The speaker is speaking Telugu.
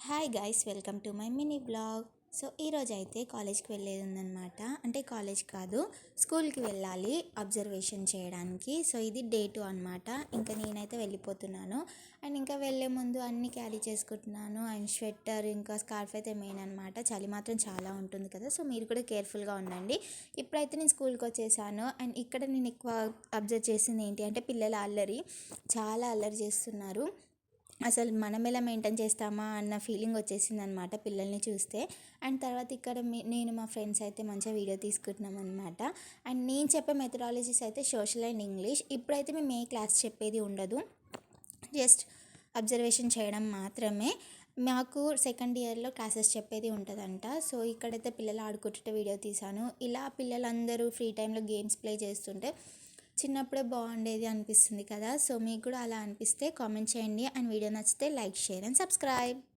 Hi guys, welcome to my mini blog. So ఈరోజు అయితే కాలేజ్కి వెళ్ళేది ఉందన్నమాట. అంటే కాలేజ్ కాదు, స్కూల్కి వెళ్ళాలి అబ్జర్వేషన్ చేయడానికి. సో ఇది డే 2 అనమాట. ఇంకా నేనైతే వెళ్ళిపోతున్నాను. అండ్ ఇంకా వెళ్ళే ముందు అన్నీ క్యారీ చేసుకుంటున్నాను. అండ్ స్వెటర్ ఇంకా స్కార్ఫ్ అయితే మెయిన్ అనమాట. చలి మాత్రం చాలా ఉంటుంది కదా, సో మీరు కూడా కేర్ఫుల్గా ఉండండి. ఇప్పుడైతే నేను స్కూల్కి వచ్చేసాను. అండ్ ఇక్కడ నేను ఎక్కువ అబ్జర్వ్ చేసింది ఏంటి అంటే పిల్లల అల్లరి. చాలా అల్లరి చేస్తున్నారు. అసలు మనం ఎలా మెయింటైన్ చేస్తామా అన్న ఫీలింగ్ వచ్చేసింది అనమాట పిల్లల్ని చూస్తే. అండ్ తర్వాత ఇక్కడ నేను మా ఫ్రెండ్స్ అయితే మంచిగా వీడియో తీసుకుంటున్నాం అనమాట. అండ్ నేను చెప్పే మెథడాలజీస్ అయితే సోషల్ అండ్ ఇంగ్లీష్. ఇప్పుడైతే మేము ఏ క్లాస్ చెప్పేది ఉండదు, జస్ట్ అబ్జర్వేషన్ చేయడం మాత్రమే. మాకు సెకండ్ ఇయర్లో క్లాసెస్ చెప్పేది ఉంటుందంట. సో ఇక్కడైతే పిల్లలు ఆడుకుంటుంటే వీడియో తీశాను. ఇలా పిల్లలందరూ ఫ్రీ టైంలో గేమ్స్ ప్లే చేస్తుంటే చిన్నప్పుడే బాగుండేది అనిపిస్తుంది కదా. సో మీకు కూడా అలా అనిపిస్తే కామెంట్ చేయండి. అండ్ వీడియో నచ్చితే లైక్, షేర్ అండ్ సబ్స్క్రైబ్.